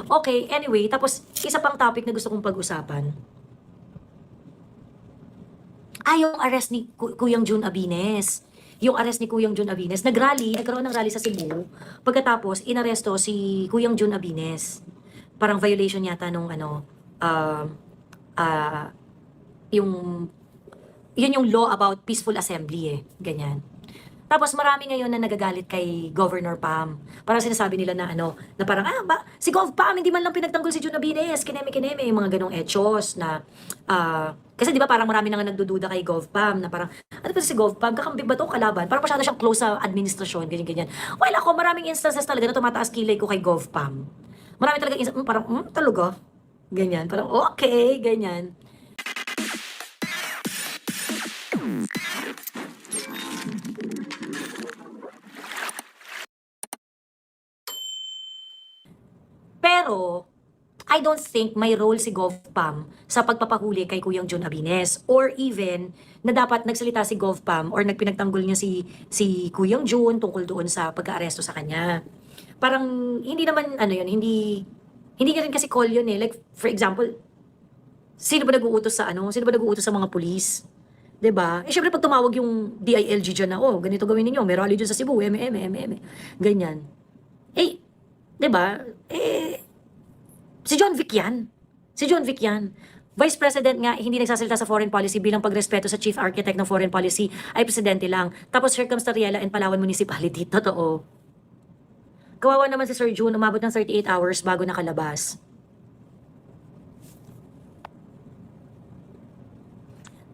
Okay, anyway, tapos isa pang topic na gusto kong pag-usapan. Yung arrest ni Kuyang Jun Abines. Yung arrest ni Kuyang Jun Abines. Nagkaroon ng rally sa Cebu. Pagkatapos, inaresto si Kuyang Jun Abines. Parang violation yata nung uh, uh, yung, yun yung law about peaceful assembly ganyan. Tapos marami ngayon na nagagalit kay Governor Pam. Parang sinasabi nila na na parang, si Gov Pam, hindi man lang pinagtanggol si Jun Abines, kineme-kineme, yung mga ganong etchos na, kasi di ba parang marami na nga nagdududa kay Gov Pam na parang, ano ba si Gov Pam, kakambing ba to kalaban? Parang masyado siyang close sa administrasyon, ganyan-ganyan. Well, ako, maraming instances talaga na tumataas kilay ko kay Gov Pam. Marami talaga instances, parang, talaga? Ganyan, parang, okay, ganyan. Pero, I don't think may role si GovPam sa pagpapahuli kay Kuyang Jun Abines or even na dapat nagsalita si GovPam or nagpinagtanggol niya si Kuyang Jun tungkol doon sa pagka-aresto sa kanya. Parang hindi naman yun, hindi niya rin kasi call yun Like for example, sino ba nag-uutos sa Sino ba nag-uutos sa mga pulis? 'Di ba? Syempre pag tumawag yung DILG diyan na, ganito gawin niyo, may rally diyan sa Cebu, ganyan. 'Di ba? Si John Vic yan. Si John Vic yan. Vice President nga, hindi nagsasalita sa foreign policy bilang pagrespeto sa chief architect ng foreign policy ay presidente lang. Tapos here comes Tariela and Palawan Municipality. Totoo. Kawawa naman si Sir June, umabot ng 38 hours bago nakalabas.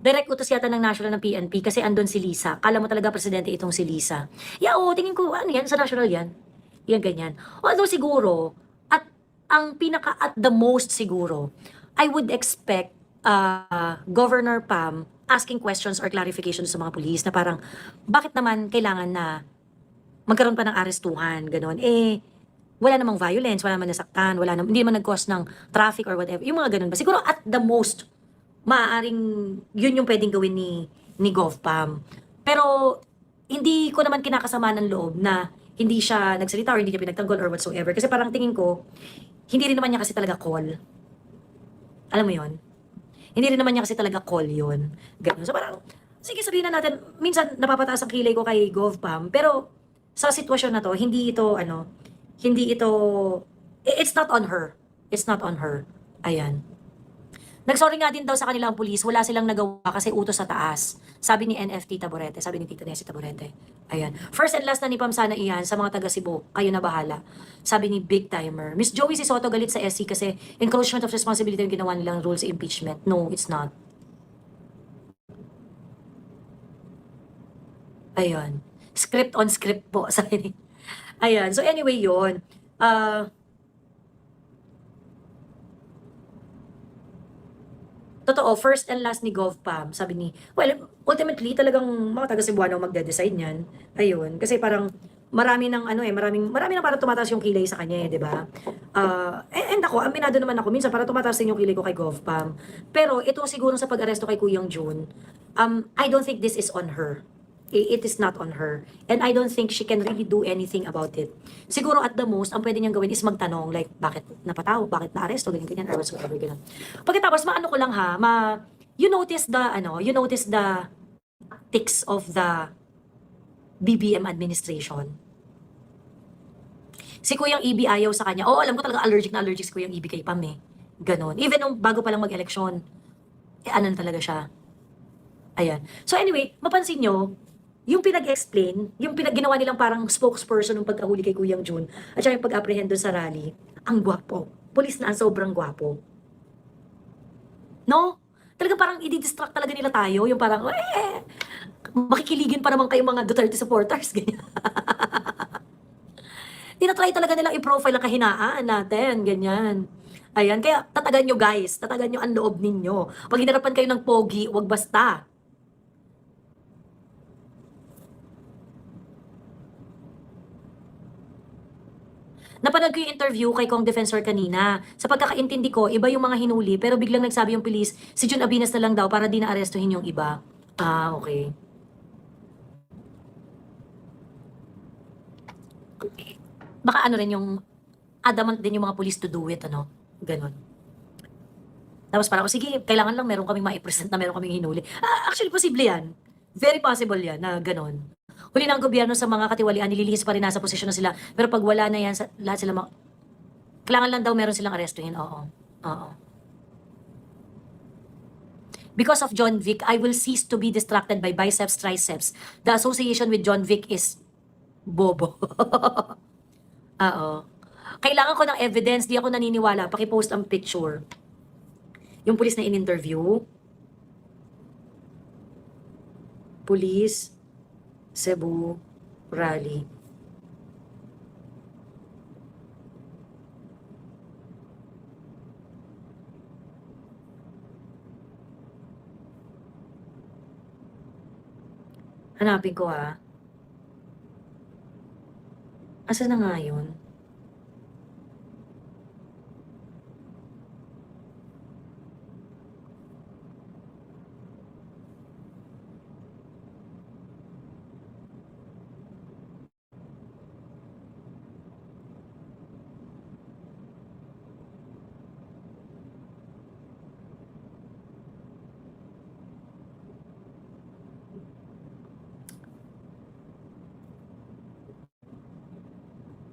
Direct utos yata ng national ng PNP kasi andun si Lisa. Kala mo talaga presidente itong si Lisa. Tingin ko, yan, sa national yan. Yan, ganyan. Although siguro, ang pinaka at the most siguro, I would expect Governor Pam asking questions or clarifications sa mga pulis na parang, bakit naman kailangan na magkaroon pa ng arestuhan, gano'n. Wala namang violence, wala naman nasaktan, hindi naman nag-cause ng traffic or whatever. Yung mga gano'n ba? Siguro at the most, maaaring yun yung pwedeng gawin ni GovPam. Pero, hindi ko naman kinakasama ng loob na hindi siya nagsalita or hindi niya pinagtanggol or whatsoever. Kasi parang tingin ko, hindi rin naman niya kasi talaga call. Alam mo yon? Hindi rin naman niya kasi talaga call yun. Ganun. So parang, sige sabihin na natin, minsan napapataas ang kilay ko kay GovPam, pero sa sitwasyon na to, hindi ito, it's not on her. It's not on her. Ayan. Nagsorry nga din daw sa kanilang pulis, wala silang nagawa kasi utos sa taas. Sabi ni NFT Taborete, sabi ni Tita Nessie Taborete. Ayan. First and last na ni Pam sana iyan sa mga taga Cebu, kayo na bahala. Sabi ni Big Timer. Miss Joey si Soto galit sa SC kasi encroachment of responsibility yung ginawa nilang rules sa impeachment. No, it's not. Ayan. Script on script po. Sabi ni. Ayan. So anyway yun. Totoo, first and last ni GovPam, sabi ni, well, ultimately, talagang mga taga Cebuano magde-decide niyan. Ayun, kasi parang marami ng marami na parang tumataas yung kilay sa kanya di ba? And ako, aminado naman ako, minsan parang tumataas din yung kilay ko kay GovPam. Pero ito siguro sa pag-aresto kay Kuyang Jun, I don't think this is on her. It is not on her. And I don't think she can really do anything about it. Siguro at the most, ang pwede niyang gawin is magtanong, like, bakit napatawag, bakit na-aresto, ganyan, or whatsoever, ganyan. Pagkatapos, maano ko lang you notice the tactics of the BBM administration. Si Kuyang EB ayaw sa kanya. Alam ko talaga allergic si Kuyang EB kay Pam Ganon. Even nung bago pa lang mag-eleksyon, ano talaga siya. Ayan. So anyway, mapansin nyo, yung pinag-explain, yung ginawa nilang parang spokesperson ng pagkahuli kay Kuyang Jun, at saka yung pag-apprehend doon sa rally, ang gwapo. Police na ang sobrang gwapo. No? Talagang parang i-distract talaga nila tayo, yung parang, makikiligin pa naman kayo mga Duterte supporters, ganyan. Tinatry talaga nilang i-profile ang kahinaan natin, ganyan. Ayan, kaya tatagan nyo guys, tatagan nyo ang loob ninyo. Pag hinarapan kayo ng pogi, wag basta. Napanood ko yung interview kay Kong Defensor kanina. Sa pagkakaintindi ko, iba yung mga hinuli, pero biglang nagsabi yung pulis, si Jun Abinas na lang daw para di na-arestuhin yung iba. Okay. Baka ano rin yung adamant din yung mga police to do it, ano? Ganon. Tapos parang, sige, kailangan lang meron kaming ma-present na meron kaming hinuli. Actually, posible yan. Very possible yan na ganon. Huli na ang gobyerno sa mga katiwalian, nililihis pa rin nasa posisyon na sila. Pero pag wala na yan, lahat sila kailangan lang daw meron silang arestuhin. Oo. Oo. Because of John Vic, I will cease to be distracted by biceps, triceps. The association with John Vic is bobo. Oo. Kailangan ko ng evidence, di ako naniniwala. Pakipost ang picture. Yung pulis na in-interview. Police, Cebu, Rally. Hanapin ko ha. Asa na nga yun?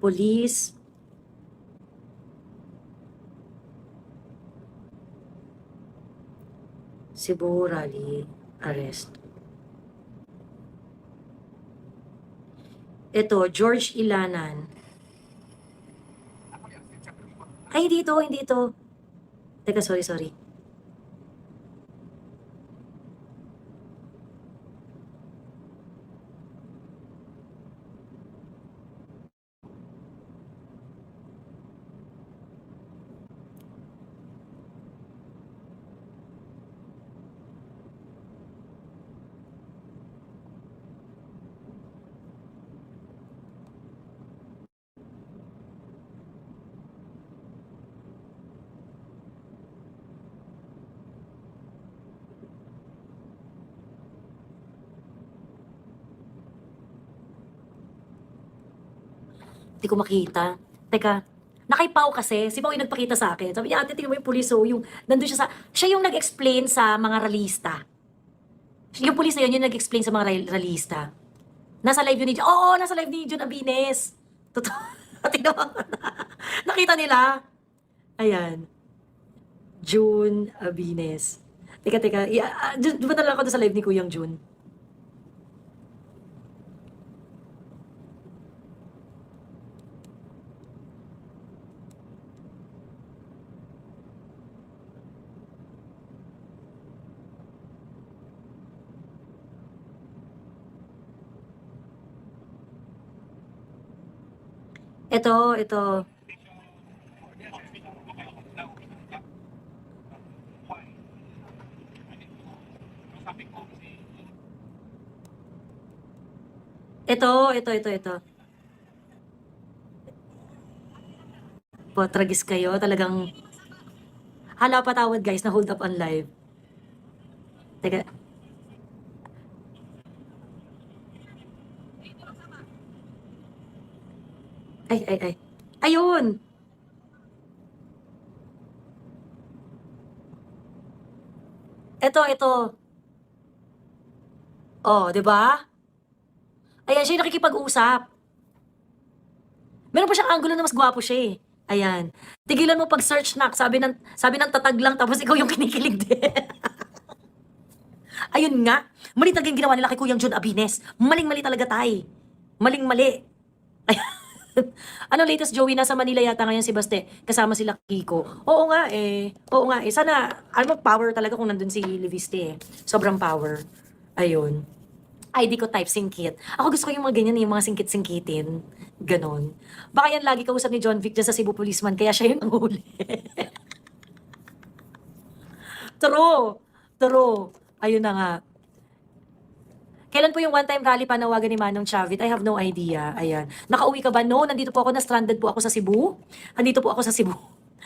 Police, Cebu Rally, arrest. Ito, George Ilanan. Ay, hindi ito, hindi ito. Teka, sorry. Hindi ko makita. Teka, nakaipaw kasi. Si Pao yung nagpakita sa akin. Sabi niya, ate, tingnan mo yung pulis, oh, yung, nandun siya yung nag-explain sa mga ralista. Yung pulis na yun, yung nag-explain sa mga ralista. Nasa live yun ni John. Oo, nasa live ni John Abines. Totoo. Tingnan mo. Nakita nila. Ayan. June Abines. Teka. Doon na lang ako doon sa live ni Kuyang June. Ito. Ito. Potragis kayo, talagang hala patawad guys na hold up on live. Teka. Ay. Ayun! Ito. Oh, 'di ba? Ayan, siya yung nakikipag-usap. Meron pa siyang angulo na mas gwapo siya eh. Ayan. Tigilan mo pag-search nak. Sabi ng tatag lang tapos ikaw yung kinikilig din. Ayun nga. Mali talaga yung ginawa nila kay Kuyang John Abines. Maling-mali talaga tay. Maling-mali. Ano latest, Joey? Nasa Manila yata ngayon si Baste. Kasama sila Kiko. Oo nga eh. Sana, alam mo, power talaga kung nandun si Leviste eh. Sobrang power. Ayun. ID ko type singkit. Ako gusto ko yung mga ganyan, yung mga singkit-singkitin. Ganon. Baka yan lagi kausap ni John Vic dyan sa Cebu Policeman, kaya siya yung nanguli. True. Ayun na nga. Kailan po yung one-time rally panawagan ni Manong Chavit? I have no idea. Ayan. Nakauwi ka ba? No, nandito po ako, na-stranded po ako sa Cebu. Nandito po ako sa Cebu.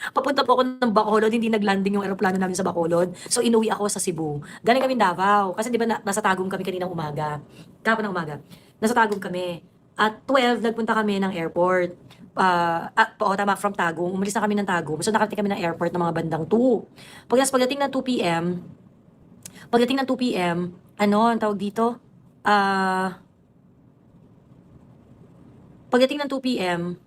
Papunta po ako ng Bacolod, hindi nag-landing yung eroplano namin sa Bacolod. So, inuwi ako sa Cebu. Galing kami Davao. Kasi di ba nasa Tagum kami kaninang umaga. Kahapon ng umaga. Nasa Tagum kami. At 12, nagpunta kami ng airport. tama, from Tagum. Umalis na kami ng Tagum. So, nakarating kami ng airport ng mga bandang 2. Pagdating ng 2 p.m., ano, ang tawag dito? Pagdating ng 2 p.m.,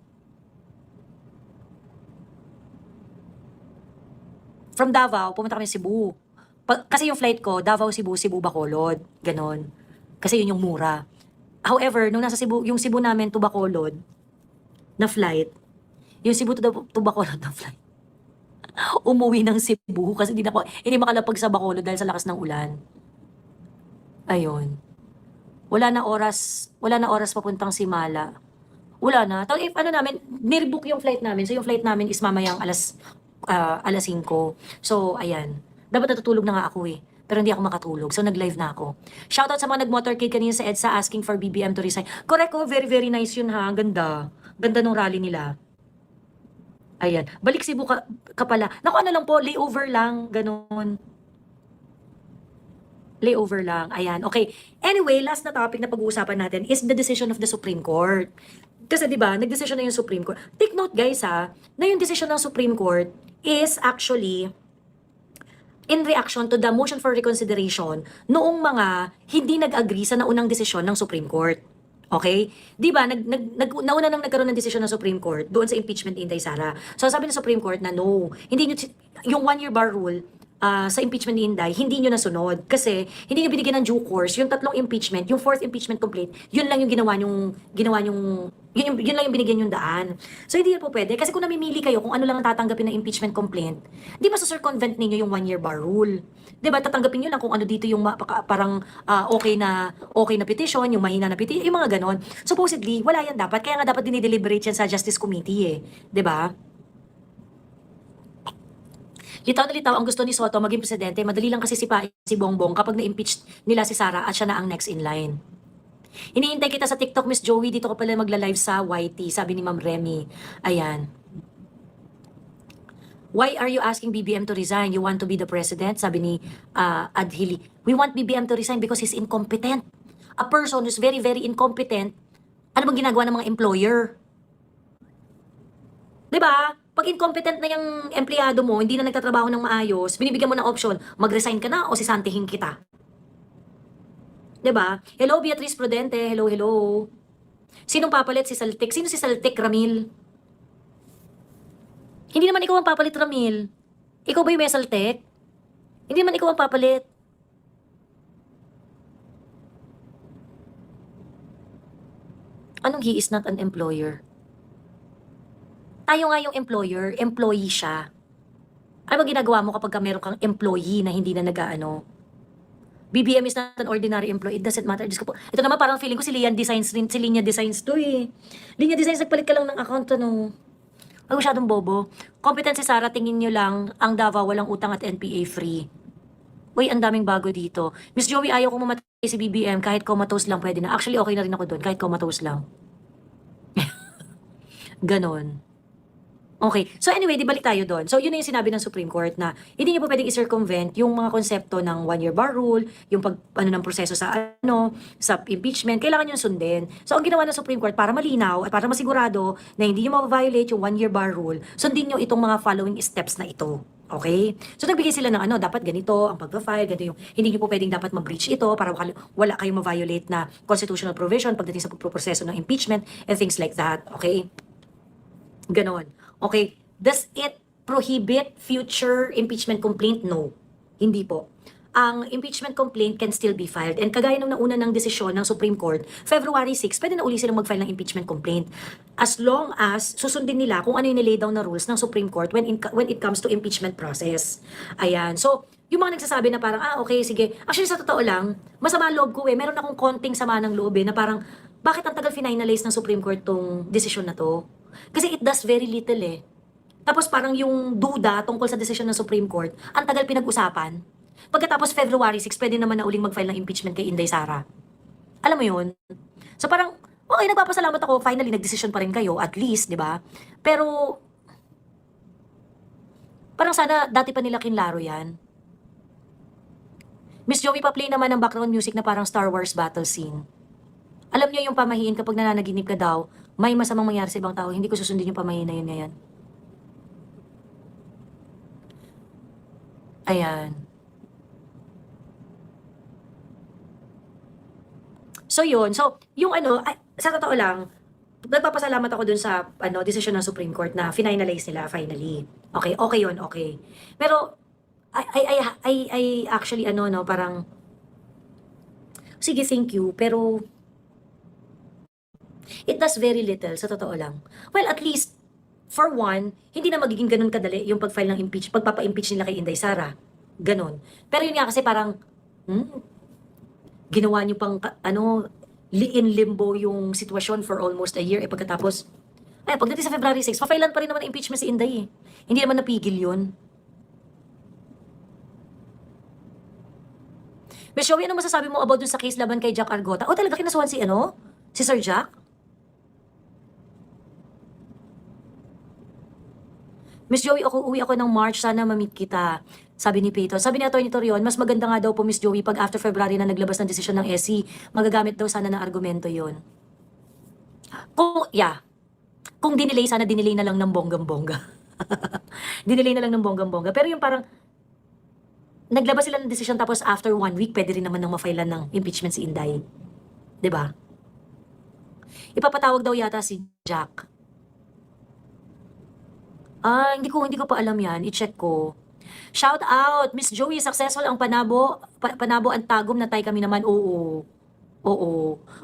from Davao, pumunta kami sa Cebu. Kasi yung flight ko, Davao, Cebu, Cebu, Bacolod. Ganon. Kasi yun yung mura. However, nung nasa Cebu, yung Cebu namin to Bacolod na flight, yung Cebu to Bacolod na flight, umuwi ng Cebu kasi hindi makalapag sa Bacolod dahil sa lakas ng ulan. Ayun. Wala na oras papuntang Simala. Wala na. If ano namin, nirebook yung flight namin. So yung flight namin is mamayang alas 5. So ayan. Dapat natutulog na nga ako eh. Pero hindi ako makatulog. So nag-live na ako. Shoutout sa mga nag-motorcade kanina sa EDSA asking for BBM to resign. Correct ko, very very nice yun ha. Ganda. Ganda nung rally nila. Ayan. Balik Cebu ka pala. Naku, ano lang po, layover lang. Ganon. Layover lang. Ayan. Okay. Anyway, last na topic na pag-uusapan natin is the decision of the Supreme Court. Kasi 'di ba, nag-decision na yung Supreme Court. Take note guys ha, na yung decision ng Supreme Court is actually in reaction to the motion for reconsideration noong mga hindi nag-agree sa naunang desisyon ng Supreme Court. Okay? 'Di ba, nauna nang nagkaroon ng desisyon ng Supreme Court doon sa impeachment ni Inday Sara. So sabi ng Supreme Court na no, hindi nyo, yung 1-year bar rule sa impeachment ni Inday, hindi nyo nasunod. Kasi, hindi nyo binigyan ng due course. Yung 3 impeachment, yung 4th impeachment complete, yun lang yung yun lang yung binigyan yung daan. So, hindi po pwede. Kasi kung namimili kayo kung ano lang ang tatanggapin ng impeachment complaint, di ba sa circumvent ninyo yung 1-year bar rule? Di ba, tatanggapin nyo lang kung ano dito yung parang okay na petition, yung mahina na petition, yung mga ganon. Supposedly, wala yan dapat. Kaya nga dapat dinideliberate yan sa Justice Committee eh. Di ba? Litaw na litaw ang gusto ni Soto maging presidente, madali lang kasi sipain si Bongbong kapag na-impeach nila si Sara at siya na ang next in line. Hinihintay kita sa TikTok, Miss Joey, dito ko pala magla-live sa YT, sabi ni Ma'am Remy. Ayan. Why are you asking BBM to resign? You want to be the president? Sabi ni Adhili. We want BBM to resign because he's incompetent. A person who's very, very incompetent, ano bang ginagawa ng mga employer? Diba? Pag incompetent na yung empleyado mo, hindi na nagtatrabaho ng maayos, binibigyan mo ng option, mag-resign ka na o sisantihin kita. 'Di ba? Hello, Beatrice Prudente. Hello, hello. Sinong papalit? Si Saltik. Sino si Saltik, Ramil? Hindi naman ikaw ang papalit, Ramil. Ikaw ba yung may Saltik? Hindi naman ikaw ang papalit. Anong he is not an employer? Tayo nga yung employer, employee siya. Ano ba ginagawa mo kapag meron kang employee na hindi na nag-aano? BBM is not an ordinary employee. It doesn't matter. Diyos ko po. Ito naman parang feeling ko si Lian Designs rin. Si Linya Designs to eh. Linya Designs, nagpalit ka lang ng account ano. Ay, masyadong bobo. Competent si Sara, tingin nyo lang, ang Davao walang utang at NPA free. Uy, ang daming bago dito. Miss Joey, ayaw kong mamatay si BBM. Kahit comatose lang pwede na. Actually, okay na rin ako doon. Kahit comatose lang. Ganon. Okay. So anyway, di balik tayo doon. So yun na yung sinabi ng Supreme Court na hindi niyo po pwedeng i-circumvent yung mga konsepto ng 1-year bar rule, yung ng proseso sa impeachment, kailangan niyo sundin. So ang ginawa ng Supreme Court para malinaw at para masigurado na hindi niyo ma-violate yung 1-year bar rule, sundin niyo itong mga following steps na ito. Okay? So nagbigay sila ng dapat ganito ang pag-file, ganito yung hindi niyo po pwedeng dapat ma-breach ito para wala kayong ma-violate na constitutional provision pagdating sa pagproseso ng impeachment and things like that. Okay? Ganon. Okay, does it prohibit future impeachment complaint? No, hindi po. Ang impeachment complaint can still be filed. And kagaya nung nauna ng desisyon ng Supreme Court, February 6, pwede na uli silang mag-file ng impeachment complaint. As long as susundin nila kung ano yung nilay down na rules ng Supreme Court when it comes to impeachment process. Ayan. So, yung mga nagsasabi na parang, okay, sige. Actually, sa totoo lang, masama loob ko eh. Meron akong konting sama ng loob eh, na parang, bakit ang tagal finalize ng Supreme Court tong desisyon na to? Kasi it does very little eh. Tapos parang yung duda tungkol sa desisyon ng Supreme Court, ang tagal pinag-usapan. Pagkatapos February 6, pwede naman na uling mag-file ng impeachment kay Inday Sara. Alam mo yun? So parang, okay, nagpapasalamat ako, finally, nag-decision pa rin kayo, at least, di ba? Pero, parang sana dati pa nila kinlaro yan. Miss Joey, pa-play naman ng background music na parang Star Wars battle scene. Alam niyo yung pamahiin kapag nananaginip ka daw, may masamang mangyari sa ibang tao, hindi ko susundin yung pamahina yun ngayon. Ayan. So yun, so yung ano, ay, sa totoo lang, nagpapasalamat ako dun sa ano, desisyon ng Supreme Court na finalize nila finally. Okay, okay yun, okay. Pero I actually ano no, parang sige, thank you, pero it does very little sa totoo lang. Well, at least for one, hindi na magiging ganun kadali yung pag-file ng pagpapa-impeach nila kay Inday Sara. Ganon. Pero yun nga kasi parang ginawa niyo pang ano, in limbo yung sitwasyon for almost a year. Pagkatapos, ay, pagdating sa February 6, pa-filean pa rin naman ang impeachment si Inday eh. Hindi naman napigil yun. Miss Joey, ano masasabi mo about dun sa case laban kay Jack Argota? O talaga kinasuhan si ano? Si Sir Jack? Miss Joey, uwi ako ng March, sana ma-meet kita. Sabi ni Peyton. Sabi ni Atty. Torion, mas maganda nga daw po Miss Joey pag after February na naglabas ng desisyon ng SC, magagamit daw sana ng argumento yon. Kung dinelay, sana dinelay na lang ng bonggang-bongga. Dinelay na lang ng bonggang-bongga. Pero yung parang, naglabas sila ng desisyon tapos after 1 week, pwede rin naman nang mafailan ng impeachment si Inday. 'Di ba? Ipapatawag daw yata si Jack. Hindi ko pa alam yan. I-check ko. Shout out, Miss Joey, successful ang Panabo ang tagom na tayo kami naman. Oo. Oo.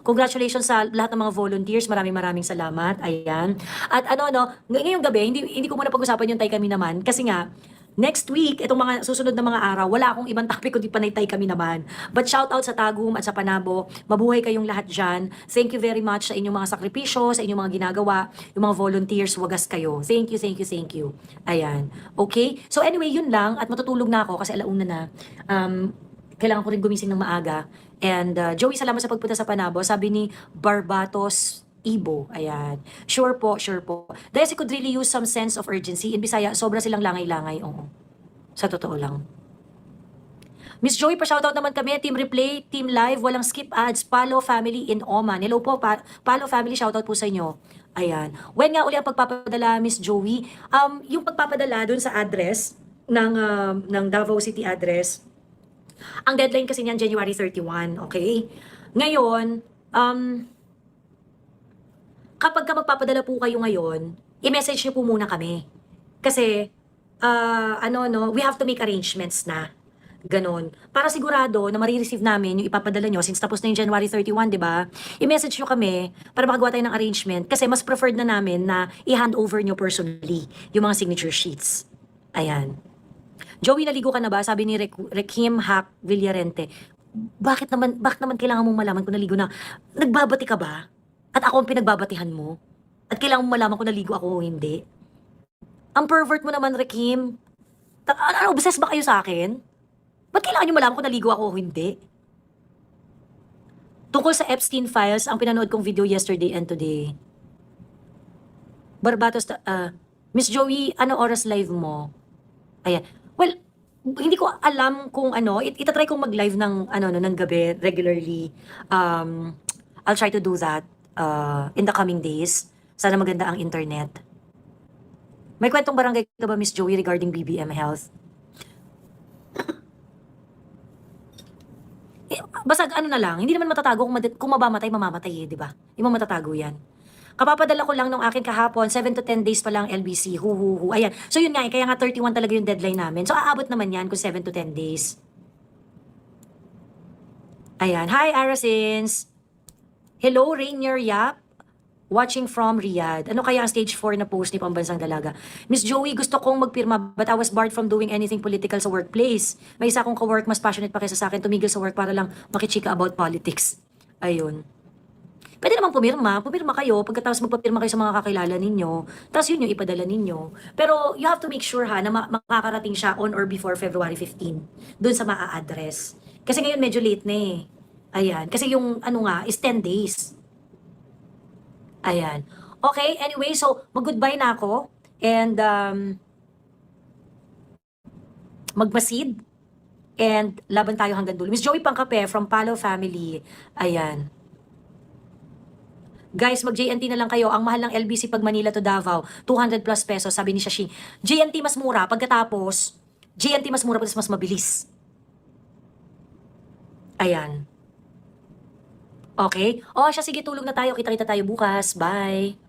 Congratulations sa lahat ng mga volunteers. Maraming salamat. Ayan. At ano, no, ngayong gabi, hindi ko muna pag-usapan yung tay kami naman. Kasi nga, next week, itong mga susunod na mga araw, wala akong ibang topic kundi panay tay kami naman. But shout out sa Tagum at sa Panabo. Mabuhay kayong lahat dyan. Thank you very much sa inyong mga sakripisyo, sa inyong mga ginagawa, yung mga volunteers, wagas kayo. Thank you, thank you, thank you. Ayan. Okay? So anyway, yun lang. At matutulog na ako kasi alauna na. Kailangan ko rin gumising ng maaga. And Joey, salamat sa pagpunta sa Panabo. Sabi ni Barbatos Ibo. Ayan. Sure po, sure po. Desi could really use some sense of urgency. In Bisaya, sobra silang langay-langay. Oo. Sa totoo lang. Miss Joey, pa-shoutout naman kami. Team Replay, Team Live, walang skip ads. Palo Family in Oman. Hello po, Palo Family, shoutout po sa inyo. Ayan. When nga uli ang pagpapadala, Miss Joey? Yung pagpapadala dun sa address ng Davao City address, ang deadline kasi niyan January 31, okay? Ngayon, kapag ka magpapadala po kayo ngayon, i-message niyo po muna kami. Kasi, we have to make arrangements na. Ganon. Para sigurado na marireceive namin yung ipapadala nyo, since tapos na yung January 31, di ba? I-message nyo kami para makagawa tayo ng arrangement kasi mas preferred na namin na i-hand over nyo personally yung mga signature sheets. Ayan. Joey, naligo ka na ba? Sabi ni Rekim Hack Villarente. Bakit naman kailangan mong malaman kung naligo na? Nagbabati ka ba? At ako ang pinagbabatihan mo? At kailangan mong malaman kung naligo ako o hindi? Ang pervert mo naman, Rekim. Obsessed ba kayo sa akin? Ba't kailangan nyo malaman kung naligo ako o hindi? Tungkol sa Epstein Files, ang pinanood kong video yesterday and today. Barbatos, Miss Joey, ano oras live mo? Ayan. Well, hindi ko alam kung ano, itatry kong mag-live ng gabi regularly. I'll try to do that in the coming days. Sana maganda ang internet. May kwentong barangay ka ba, Miss Joey, regarding BBM Health? Basta ano na lang, hindi naman matatago kung mamamatay, mamamatay di ba? Hindi mo matatago yan. Kapapadala ko lang nung akin kahapon, 7 to 10 days pa lang LBC, ayan. So yun nga, kaya nga 31 talaga yung deadline namin. So aabot naman yan kung 7 to 10 days. Ayan, hi Arasins! Hello, Rainier Yap! Watching from Riyadh. Ano kaya ang stage 4 na post ni Pambansang Dalaga? Miss Joey, gusto kong magpirma but I was barred from doing anything political sa workplace. May isa akong ka-work, mas passionate pa kaysa sa akin, tumigil sa work para lang makichika about politics. Ayun. Pwede naman pumirma kayo, pagkatapos magpapirma kayo sa mga kakilala ninyo, tapos yun yung ipadala ninyo. Pero you have to make sure na makakarating siya on or before February 15, dun sa maa-address. Kasi ngayon medyo late na eh. Ayan, kasi yung is 10 days. Ayan. Okay, anyway, so mag-goodbye na ako and magmasid and laban tayo hanggang dulo. Miss Joey Pangkape from Palo Family. Ayan. Guys, mag-JNT na lang kayo. Ang mahal ng LBC pag Manila to Davao, 200 plus pesos, sabi ni Shashi. JNT mas mura, pagkatapos, JNT mas mura, mas mabilis. Ayan. Okay? O, siya, sige, tulog na tayo. Kita-kita tayo bukas. Bye.